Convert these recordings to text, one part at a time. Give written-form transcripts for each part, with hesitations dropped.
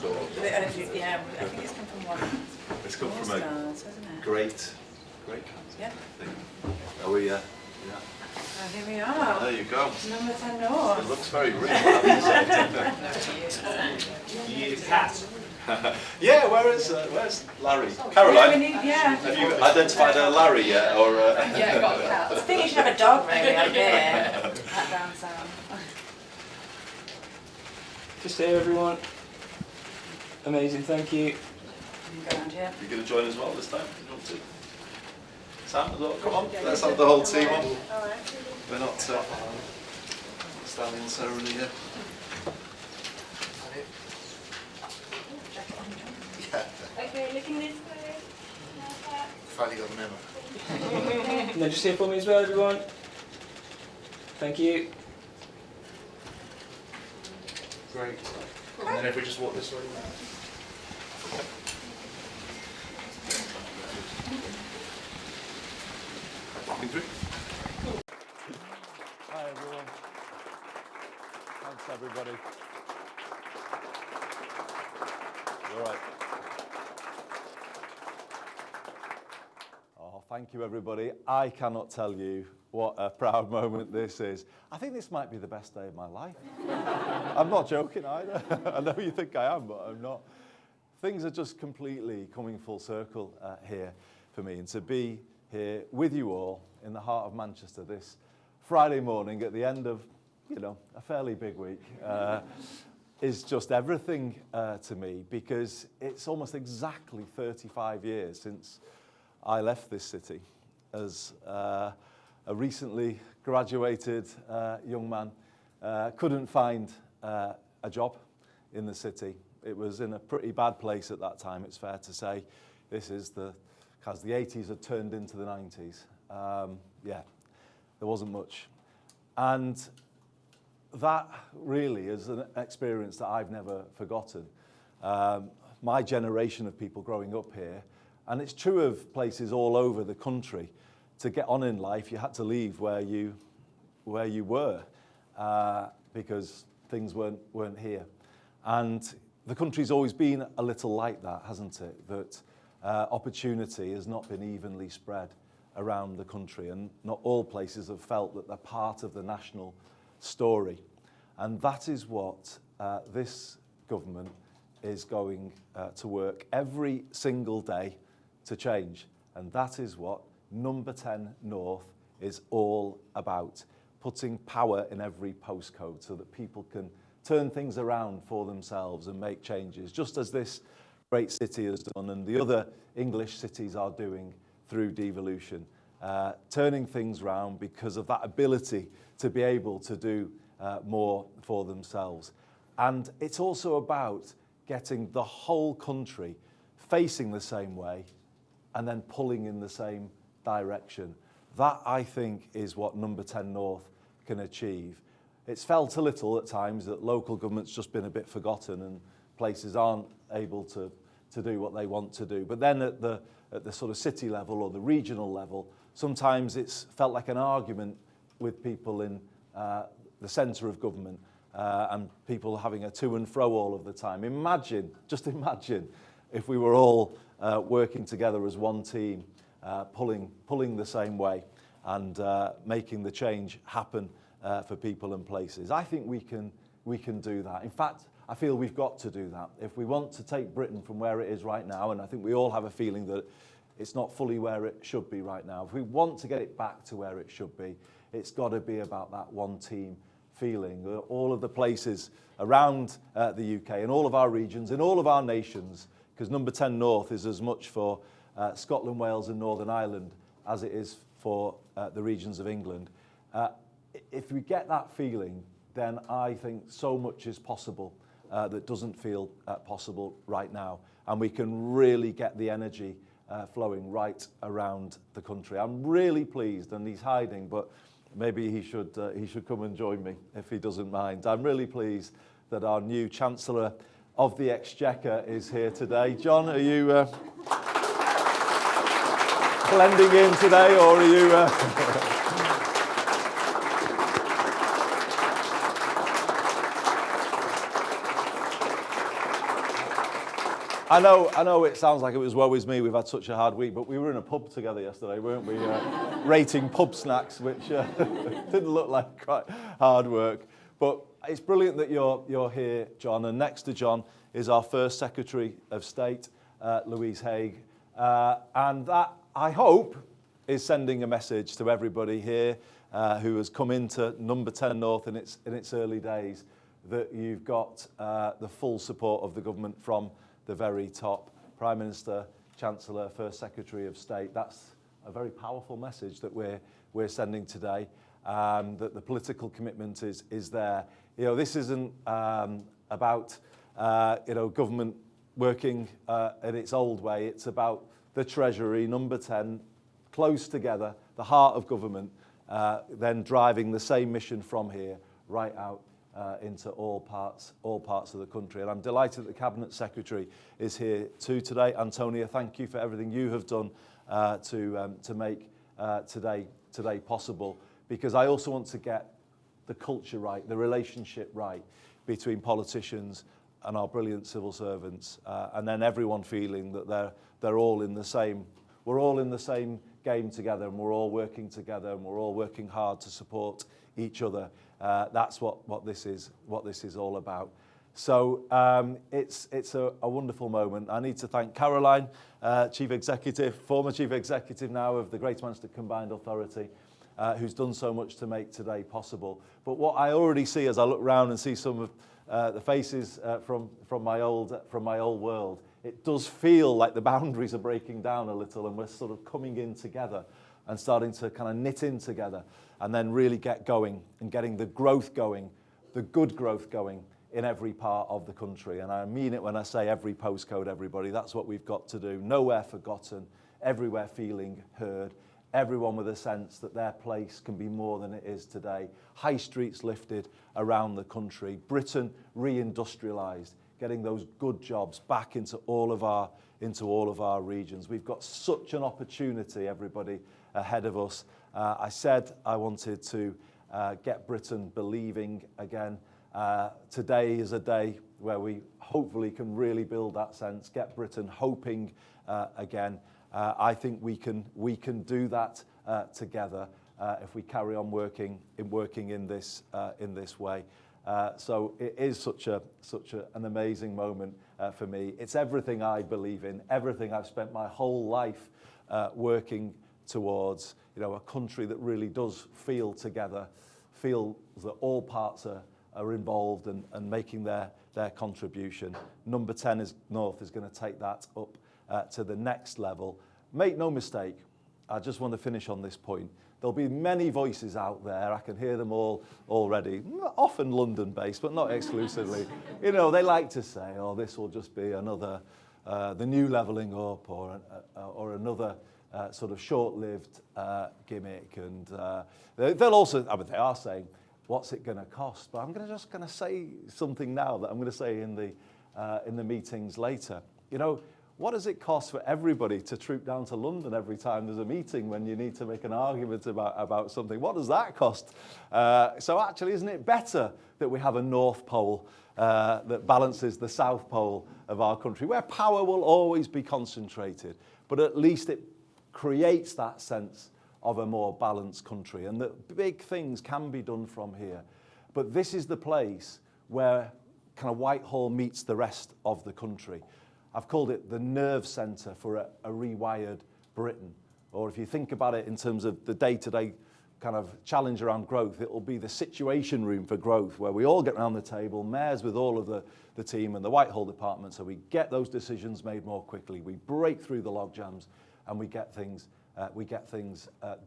or? Yeah, I think it's come from one. It's come from a stars, hasn't it? great concert. Yeah. Thing. Are we? Yeah. Oh, here we are. There you go. Number 10 North. It looks very real. I have to say. Yeah, where's Larry? Caroline? Yeah, we need, yeah. Have you identified a Larry yet? Or, Yeah, got a cat. I think you should have a dog really up here. That down south. Just here, everyone. Amazing, thank you. Go around here. You're going to join as well this time? You want to? Sam as well? Come on, let's have the whole team on. We're not standing in ceremony here. Okay, looking this way. Finally got the memo. And then just here for me as well, everyone. Thank you. Great. And then if we just walk this way. Walking through. Hi everyone. Thanks everybody. All right. Oh, thank you everybody. I cannot tell you what a proud moment this is. I think this might be the best day of my life. I'm not joking either. I know you think I am, but I'm not. Things are just completely coming full circle here for me, and to be here with you all in the heart of Manchester this Friday morning at the end of, you know, a fairly big week is just everything to me, because it's almost exactly 35 years since I left this city as a recently graduated young man. Couldn't find a job in the city. It was in a pretty bad place at that time, it's fair to say. This is as the 80s had turned into the 90s. Yeah, there wasn't much. And that really is an experience that I've never forgotten. My generation of people growing up here, and it's true of places all over the country, to get on in life, you had to leave where you were because things weren't here. And the country's always been a little like that, hasn't it? That opportunity has not been evenly spread around the country, and not all places have felt that they're part of the national story. And that is what this government is going to work every single day to change. And that is what Number 10 North is all about, putting power in every postcode so that people can turn things around for themselves and make changes, just as this great city has done and the other English cities are doing through devolution, turning things around because of that ability to be able to do more for themselves. And it's also about getting the whole country facing the same way and then pulling in the same direction. That, I think, is what Number 10 North can achieve. It's felt a little at times that local government's just been a bit forgotten and places aren't able to do what they want to do. But then at the sort of city level or the regional level, sometimes it's felt like an argument with people in the centre of government and people having a to and fro all of the time. Just imagine if we were all working together as one team, pulling the same way and making the change happen for people and places. I think we can do that. In fact, I feel we've got to do that. If we want to take Britain from where it is right now, and I think we all have a feeling that it's not fully where it should be right now. If we want to get it back to where it should be, it's got to be about that one team feeling. All of the places around the UK and all of our regions, in all of our nations, because Number 10 North is as much for Scotland, Wales and Northern Ireland as it is for the regions of England. If we get that feeling, then I think so much is possible that doesn't feel possible right now. And we can really get the energy flowing right around the country. I'm really pleased, and he's hiding, but maybe he should come and join me if he doesn't mind. I'm really pleased that our new Chancellor of the Exchequer is here today. John, are you blending in today, or are you... I know it sounds like it was woe is me, we've had such a hard week, but we were in a pub together yesterday, weren't we? Rating pub snacks, which didn't look like quite hard work. But it's brilliant that you're here, John, and next to John is our first Secretary of State, Louise Haigh. And that, I hope, is sending a message to everybody here who has come into Number 10 North in its early days, that you've got the full support of the government from the very top. Prime Minister, Chancellor, First Secretary of State. That's a very powerful message that we're sending today, that the political commitment is there. You know, this isn't about government working in its old way. It's about the Treasury, Number 10, close together, the heart of government, then driving the same mission from here right out into all parts of the country. And I'm delighted that the Cabinet Secretary is here too today. Antonia, thank you for everything you have done to make today possible, because I also want to get the culture right, the relationship right between politicians and our brilliant civil servants, and then everyone feeling that they're all in the same. We're all in the same game together, and we're all working together, and we're all working hard to support each other. That's what this is all about. So it's a wonderful moment. I need to thank Caroline, Chief Executive, former Chief Executive now of the Greater Manchester Combined Authority, who's done so much to make today possible. But what I already see as I look around and see some of the faces from my old world, it does feel like the boundaries are breaking down a little, and we're sort of coming in together and starting to kind of knit in together, and then really get going and getting the growth going, the good growth going in every part of the country. And I mean it when I say every postcode, everybody. That's what we've got to do. Nowhere forgotten, everywhere feeling heard, everyone with a sense that their place can be more than it is today. High streets lifted around the country, Britain reindustrialised, getting those good jobs back into all of our regions. We've got such an opportunity, everybody, ahead of us. I said I wanted to get Britain believing again. Today is a day where we hopefully can really build that sense, get Britain hoping again. I think we can do that together if we carry on working in this way. So it is such an amazing moment for me. It's everything I believe in, everything I've spent my whole life working towards. You know, a country that really does feel together, feels that all parts are involved and making their contribution. Number 10 North is going to take that up to the next level. Make no mistake, I just want to finish on this point. There'll be many voices out there. I can hear them all already, often London-based, but not exclusively. You know, they like to say, oh, this will just be another, the new levelling up, or another sort of short-lived gimmick. And they'll also, I mean, they are saying, what's it going to cost? But I'm just going to say something now that I'm going to say in the meetings later. You know, what does it cost for everybody to troop down to London every time there's a meeting when you need to make an argument about something? What does that cost? So actually, isn't it better that we have a North Pole that balances the South Pole of our country, where power will always be concentrated, but at least it creates that sense of a more balanced country, and that big things can be done from here. But this is the place where kind of Whitehall meets the rest of the country. I've called it the nerve centre for a rewired Britain. Or if you think about it in terms of the day-to-day kind of challenge around growth, it will be the situation room for growth, where we all get around the table, mayors with all of the team and the Whitehall department, so we get those decisions made more quickly, we break through the log jams, and we get things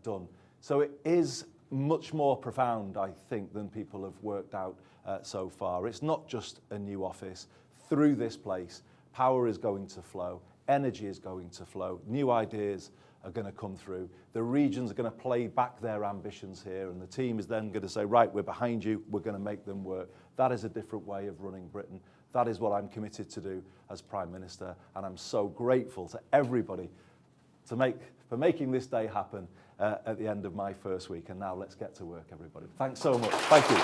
done. So it is much more profound, I think, than people have worked out so far. It's not just a new office. Through this place, power is going to flow, energy is going to flow, new ideas are going to come through. The regions are going to play back their ambitions here, and the team is then going to say, right, we're behind you, we're going to make them work. That is a different way of running Britain. That is what I'm committed to do as Prime Minister, and I'm so grateful to everybody for making this day happen at the end of my first week. And now let's get to work, everybody. Thanks so much. Thank you.